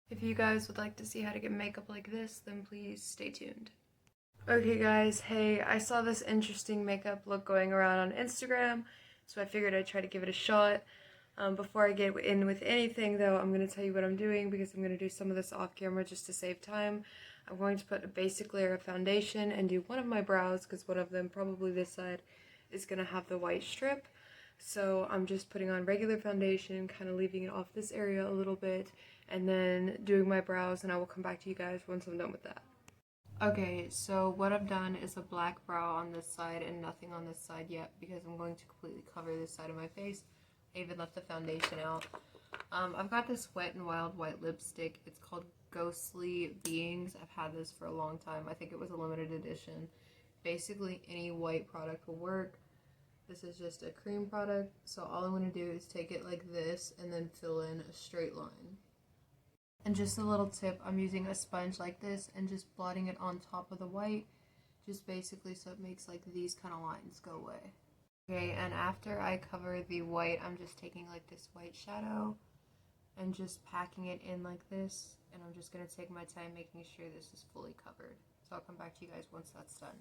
If you guys would like to see how to get makeup like this, then please stay tuned. Okay guys, hey, I saw this interesting makeup look going around on Instagram, so I figured I'd try to give it a shot. Before I get in with anything though, I'm going to tell you what I'm doing because I'm going to do some of this off camera just to save time. I'm going to put a basic layer of foundation and do one of my brows because one of them, probably this side, is going to have the white strip. So I'm just putting on regular foundation, kind of leaving it off this area a little bit, and then doing my brows, and I will come back to you guys once I'm done with that. Okay, so what I've done is a black brow on this side and nothing on this side yet because I'm going to completely cover this side of my face. I even left the foundation out. I've got this Wet n Wild white lipstick. It's called Ghostly Beings. I've had this for a long time. I think it was a limited edition. Basically, any white product will work. This is just a cream product, so all I'm going to do is take it like this and then fill in a straight line. And just a little tip, I'm using a sponge like this and just blotting it on top of the white, just basically so it makes like these kind of lines go away. Okay, and after I cover the white, I'm just taking like this white shadow and just packing it in like this, and I'm just going to take my time making sure this is fully covered. So I'll come back to you guys once that's done.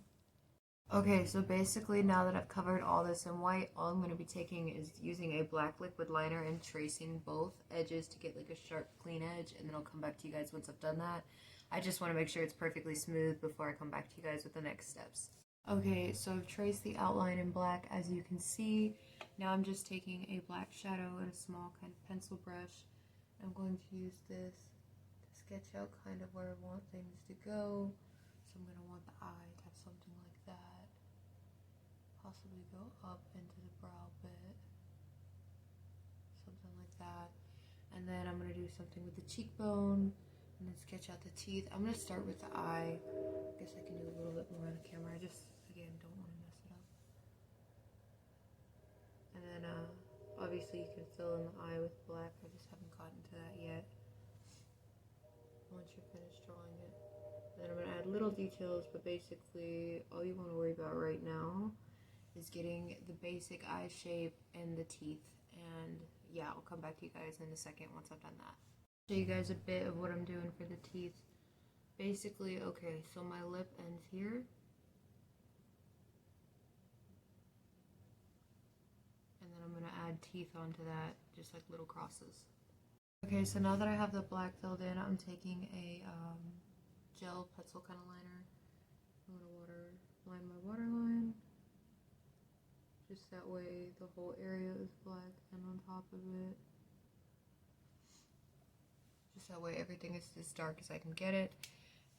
Okay, so basically now that I've covered all this in white, all I'm going to be taking is using a black liquid liner and tracing both edges to get like a sharp, clean edge, and then I'll come back to you guys once I've done that. I just want to make sure it's perfectly smooth before I come back to you guys with the next steps. Okay, so I've traced the outline in black, as you can see. Now I'm just taking a black shadow and a small kind of pencil brush. I'm going to use this to sketch out kind of where I want things to go. So I'm going to want the eye to have something like that. Possibly go up into the brow bit, something like that. And then I'm going to do something with the cheekbone and then sketch out the teeth. I'm going to start with the eye. I guess I can do a little bit more on the camera. I just, again, don't want to mess it up. And then obviously you can fill in the eye with black. I just haven't gotten to that yet. Once you're finished drawing it. Then I'm going to add little details, but basically all you want to worry about right now is getting the basic eye shape and the teeth. And yeah, I'll come back to you guys in a second once I've done that. Show you guys a bit of what I'm doing for the teeth. Basically, okay, so my lip ends here. And then I'm going to add teeth onto that, just like little crosses. Okay, so now that I have the black filled in, I'm taking a gel pencil kind of liner. I'm going to line my waterline. Just that way the whole area is black and on top of it. Just that way everything is as dark as I can get it.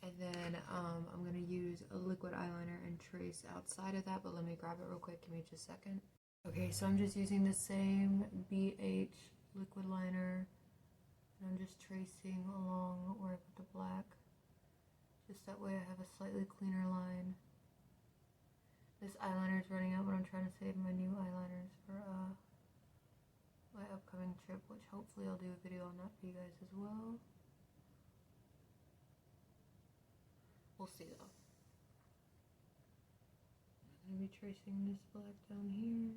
And then I'm going to use a liquid eyeliner and trace outside of that, but let me grab it real quick. Give me just a second. Okay, so I'm just using the same BH liquid liner. And I'm just tracing along where I put the black. Just that way I have a slightly cleaner line. This eyeliner is running out, but I'm trying to save my new eyeliners for my upcoming trip, which hopefully I'll do a video on that for you guys as well. We'll see though. I'm going to be tracing this black down here.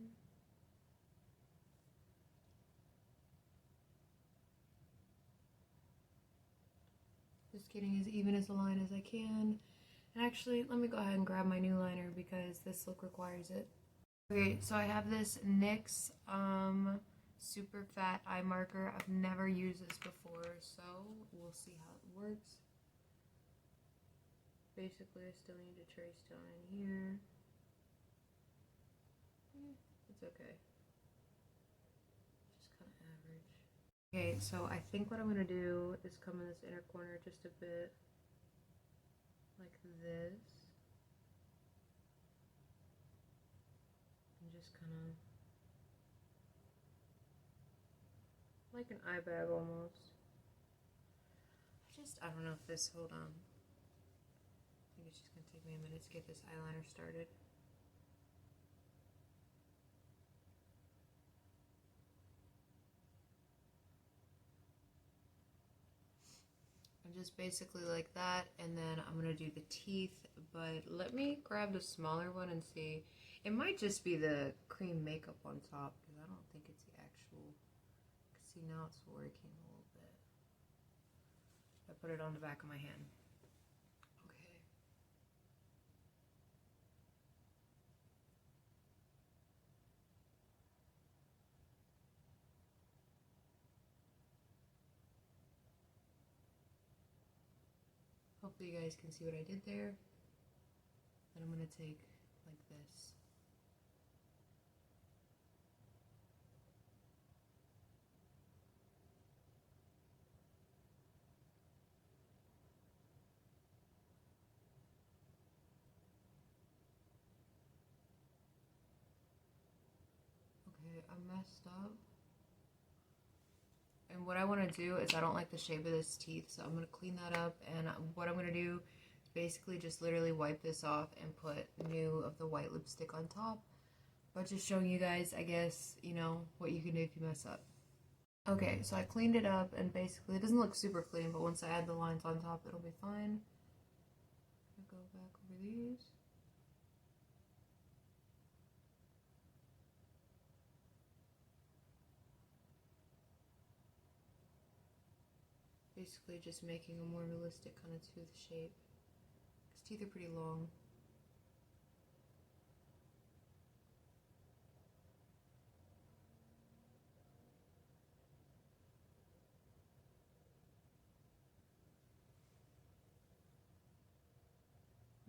Just getting as even as a line as I can. And actually, let me go ahead and grab my new liner because this look requires it. Okay, so I have this NYX super fat eye marker. I've never used this before, so we'll see how it works. Basically, I still need to trace down in here. It's okay. Just kind of average. Okay, so I think what I'm going to do is come in this inner corner just a bit. Like this, and just kind of like an eye bag almost. I don't know if this, hold on. I think it's just gonna take me a minute to get this eyeliner started. And just basically like that, and then I'm gonna do the teeth, but let me grab the smaller one and see. It might just be the cream makeup on top, because I don't think it's the actual, see now it's working a little bit. put it on the back of my hand. Okay. Hopefully you guys can see what I did there. Then I'm going to take like this. Okay, I messed up. And what I want to do is I don't like the shape of this teeth, so I'm going to clean that up. And what I'm going to do is basically just literally wipe this off and put new of the white lipstick on top. But just showing you guys, I guess, you know, what you can do if you mess up. Okay, so I cleaned it up, and basically it doesn't look super clean, but once I add the lines on top, it'll be fine. I'll go back over these. Basically just making a more realistic kind of tooth shape. His teeth are pretty long.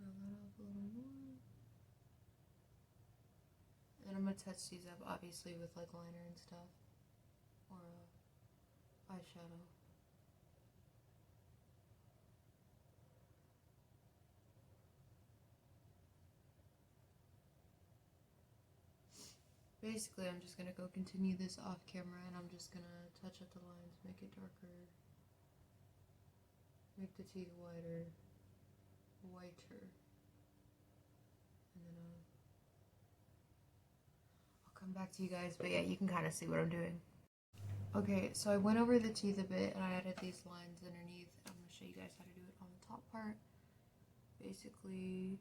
Round that up a little more. And I'm going to touch these up obviously with like liner and stuff. Or eyeshadow. Basically, I'm just going to go continue this off camera, and I'm just going to touch up the lines, make it darker, make the teeth whiter, and then I'll come back to you guys, but yeah, you can kind of see what I'm doing. Okay, so I went over the teeth a bit, and I added these lines underneath. I'm going to show you guys how to do it on the top part. Basically,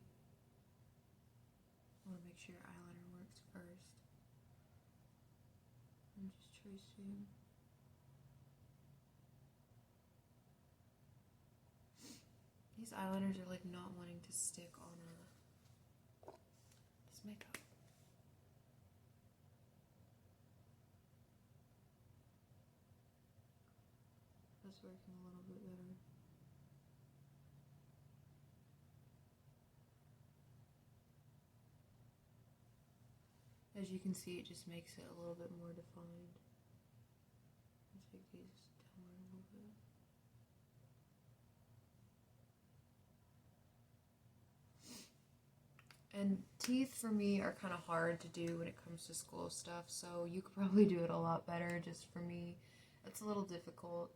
I want to make sure your eyeliner works first. I'm just tracing. These eyeliners are like not wanting to stick on this makeup. That's working a little bit better. As you can see, it just makes it a little bit more defined. I'll take these downward a little bit. And teeth for me are kind of hard to do when it comes to school stuff, so you could probably do it a lot better. Just for me, it's a little difficult.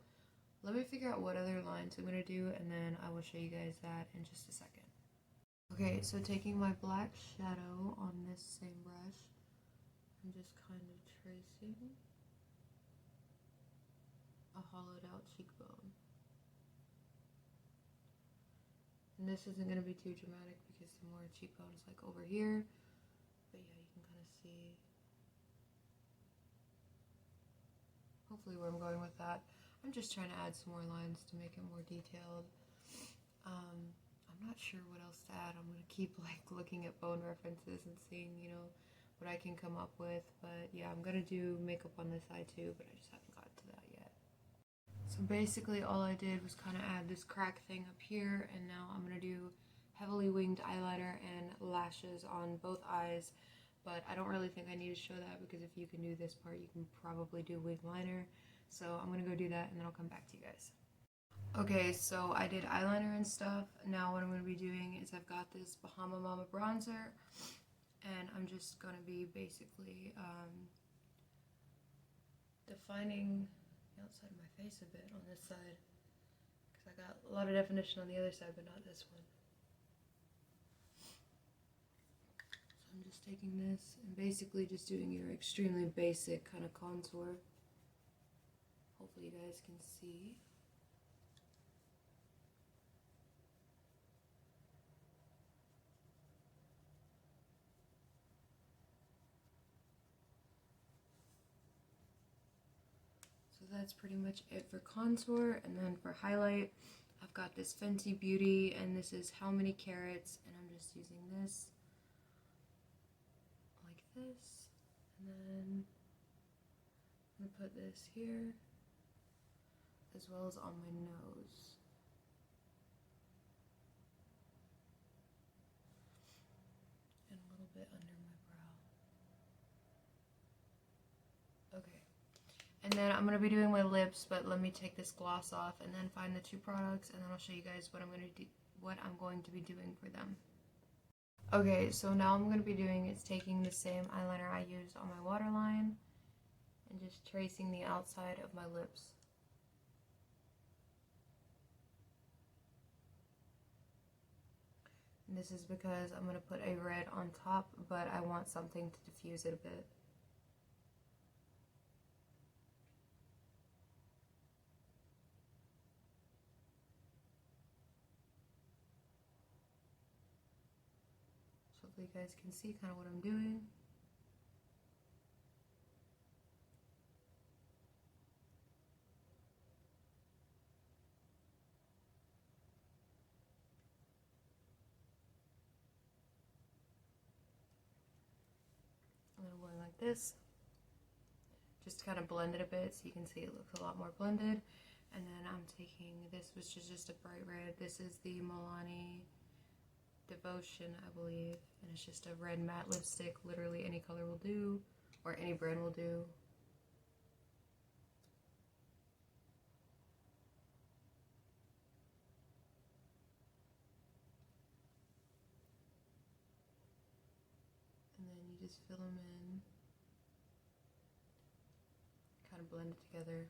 Let me figure out what other lines I'm going to do, and then I will show you guys that in just a second. Okay, so taking my black shadow on this same brush, I'm just kind of tracing a hollowed out cheekbone. And this isn't going to be too dramatic because the more cheekbone is like over here. But yeah, you can kind of see hopefully where I'm going with that. I'm just trying to add some more lines to make it more detailed. I'm not sure what else to add. I'm going to keep like looking at bone references and seeing, you know, what I can come up with. But yeah, I'm going to do makeup on this side too, but I just haven't gotten to that yet. So basically all I did was kind of add this crack thing up here, and now I'm going to do heavily winged eyeliner and lashes on both eyes. But I don't really think I need to show that because if you can do this part, you can probably do wing liner. So I'm going to go do that and then I'll come back to you guys. Okay, so I did eyeliner and stuff. Now what I'm going to be doing is I've got this Bahama Mama bronzer, and I'm just going to be basically defining the outside of my face a bit on this side, because I got a lot of definition on the other side, but not this one. So I'm just taking this and basically just doing your extremely basic kind of contour. Hopefully you guys can see. So that's pretty much it for contour, and then for highlight, got this Fenty Beauty, and this is How Many Carats, and I'm just using this like this, and then I'm gonna put this here as well as on my nose. And a little bit under my brow. Okay. And then I'm going to be doing my lips, but let me take this gloss off and then find the two products, and then I'll show you guys what I'm going to be doing for them. Okay, so now I'm going to be doing is taking the same eyeliner I used on my waterline and just tracing the outside of my lips. And this is because I'm going to put a red on top, but I want something to diffuse it a bit. So hopefully you guys can see kind of what I'm doing. And I'm going like this. Just kind of blend it a bit so you can see it looks a lot more blended. And then I'm taking this, which is just a bright red. This is the Milani Devotion, I believe. And it's just a red matte lipstick. Literally any color will do, or any brand will do. And then you just fill them in. Kind of blend it together.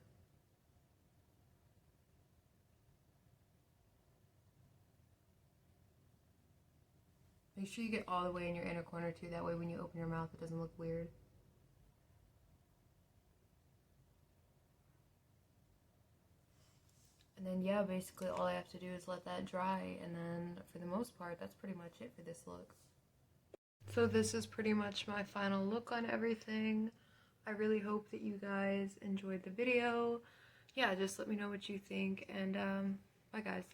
Make sure you get all the way in your inner corner too, that way when you open your mouth it doesn't look weird. And then yeah, basically all I have to do is let that dry, and then for the most part that's pretty much it for this look. So this is pretty much my final look on everything. I really hope that you guys enjoyed the video. Yeah, just let me know what you think, and bye guys.